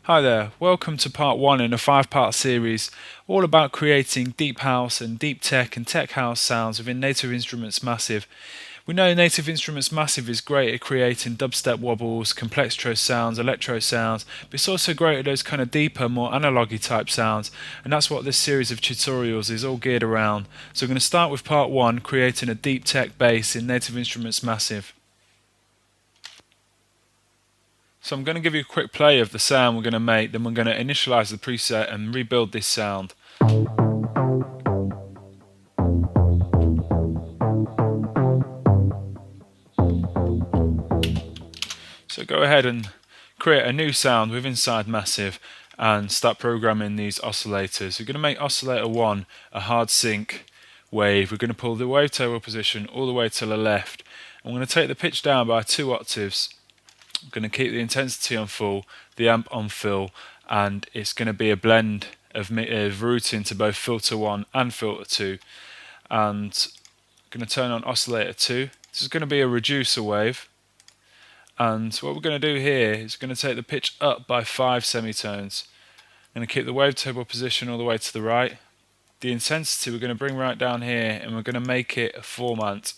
Hi there, welcome to part 1 in a 5-part series all about creating deep house and deep tech and tech house sounds within Native Instruments Massive. We know Native Instruments Massive is great at creating dubstep wobbles, complextro sounds, electro sounds, but it's also great at those kind of deeper, more analogy type sounds, and that's what this series of tutorials is all geared around. So we're going to start with part 1, creating a deep tech bass in Native Instruments Massive. So I'm going to give you a quick play of the sound we're going to make, then we're going to initialize the preset and rebuild this sound. So go ahead and create a new sound with inside Massive and start programming these oscillators. We're going to make oscillator 1 a hard sync wave. We're going to pull the wavetable position all the way to the left. I'm going to take the pitch down by 2 octaves. I'm going to keep the intensity on full, the amp on fill, and it's going to be a blend of routing to both filter 1 and filter 2. And I'm going to turn on oscillator 2. This is going to be a reducer wave. And what we're going to do here is going to take the pitch up by 5 semitones. I'm going to keep the wavetable position all the way to the right. The intensity we're going to bring right down here, and we're going to make it a formant.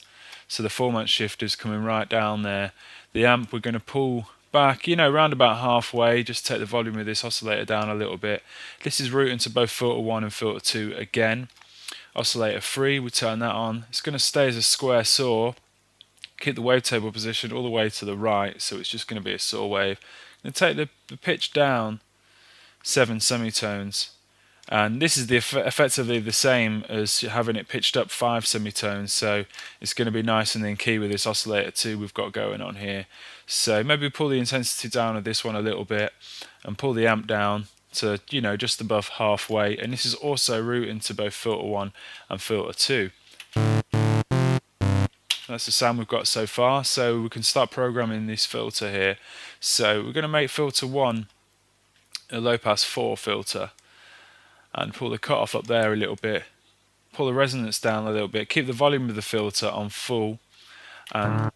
So the formant shifter is coming right down there. The amp we're going to pull back, round about halfway, just take the volume of this oscillator down a little bit. This is routing to both filter 1 and filter 2 again. Oscillator 3, we turn that on. It's going to stay as a square saw. Keep the wavetable position all the way to the right, so it's just going to be a saw wave. I'm going to take the pitch down 7 semitones. And this is effectively the same as having it pitched up 5 semitones, so it's going to be nice and in key with this oscillator 2 we've got going on here. So maybe pull the intensity down of this one a little bit and pull the amp down to just above halfway, and this is also routing to both filter 1 and filter 2. That's the sound we've got so far, so we can start programming this filter here. So we're going to make filter 1 a low pass 4 filter. And pull the cutoff up there a little bit, pull the resonance down a little bit, keep the volume of the filter on full, and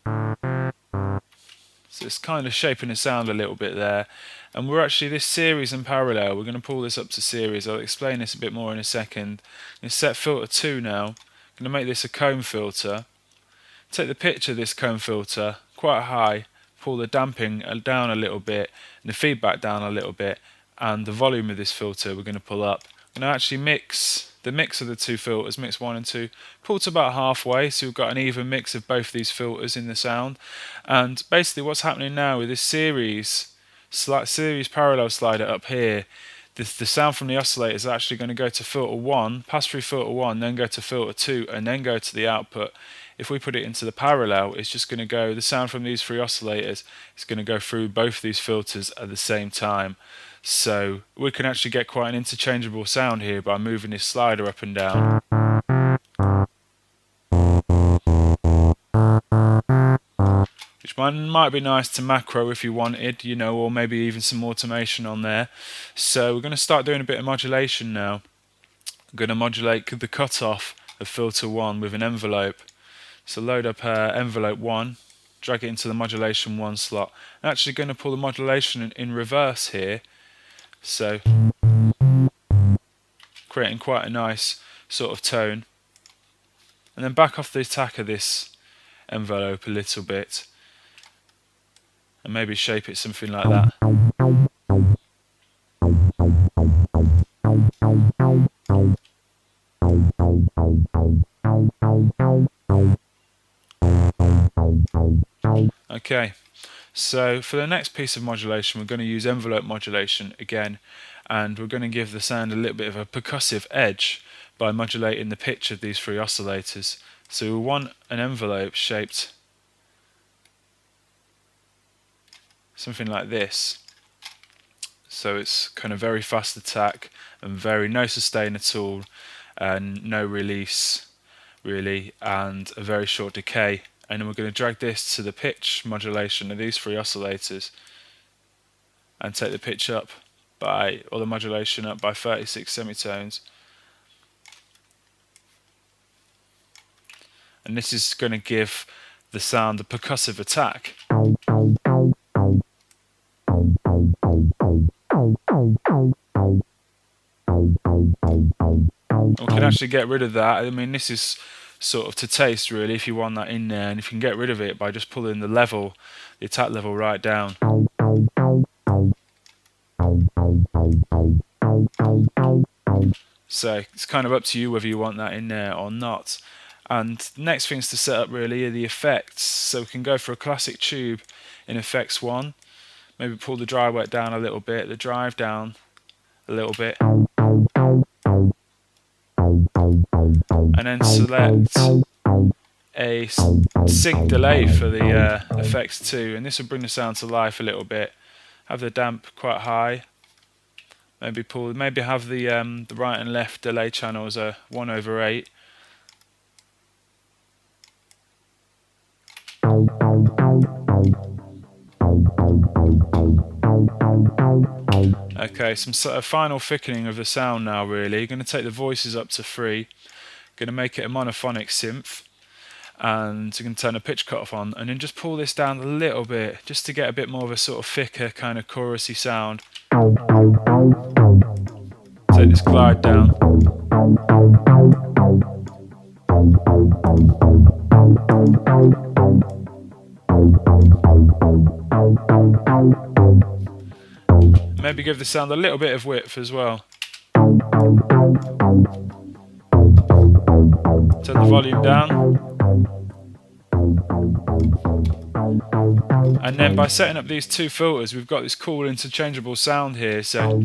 so it's kind of shaping the sound a little bit there. And we're actually, this series and parallel, we're going to pull this up to series. I'll explain this a bit more in a second. I'm going to set filter 2 now. I'm going to make this a comb filter. Take the pitch of this comb filter quite high, pull the damping down a little bit and the feedback down a little bit, and the volume of this filter we're going to pull up. I'm going to actually mix the mix of the two filters, mix 1 and 2, pull to about halfway, so we've got an even mix of both these filters in the sound. And basically what's happening now with this series parallel slider up here, the sound from the oscillator is actually going to go to filter 1, pass through filter 1, then go to filter 2, and then go to the output. If we put it into the parallel, it's just going to go, the sound from these 3 oscillators is going to go through both these filters at the same time. So we can actually get quite an interchangeable sound here by moving this slider up and down. Which might be nice to macro if you wanted, or maybe even some automation on there. So we're going to start doing a bit of modulation now. I'm going to modulate the cutoff of filter 1 with an envelope. So load up envelope 1, drag it into the modulation 1 slot. I'm actually going to pull the modulation in reverse here. So creating quite a nice sort of tone, and then back off the attack of this envelope a little bit and maybe shape it something like that. Okay, so for the next piece of modulation we're going to use envelope modulation again, and we're going to give the sound a little bit of a percussive edge by modulating the pitch of these 3 oscillators. So we want an envelope shaped something like this. So it's kind of very fast attack and no sustain at all, and no release really, and a very short decay. And then we're going to drag this to the pitch modulation of these 3 oscillators and take the pitch up or the modulation up by 36 semitones. And this is going to give the sound a percussive attack. We can actually get rid of that. I mean, this is sort of to taste really, if you want that in there, and if you can get rid of it by just pulling the level, the attack level right down. So it's kind of up to you whether you want that in there or not. And the next things to set up really are the effects. So we can go for a classic tube in effects 1, maybe pull the dry wet down a little bit, the drive down a little bit, and then select a sync delay for the effects 2, and this will bring the sound to life a little bit. Have the damp quite high, maybe have the right and left delay channels a 1/8. Okay, some sort of final thickening of the sound now really. Going to take the voices up to 3, going to make it a monophonic synth, and you can turn the pitch cutoff on, and then just pull this down a little bit just to get a bit more of a sort of thicker kind of chorusy sound. Take this glide down. Maybe give the sound a little bit of width as well. Turn the volume down. And then by setting up these 2 filters, we've got this cool interchangeable sound here. So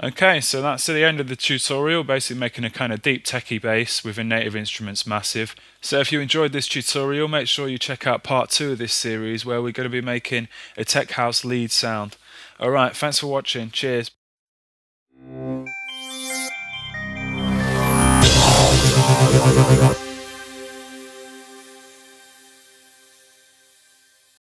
okay, so that's the end of the tutorial, basically making a kind of deep techie bass within Native Instruments Massive. So if you enjoyed this tutorial, make sure you check out part 2 of this series where we're going to be making a tech house lead sound. Alright, thanks for watching, cheers.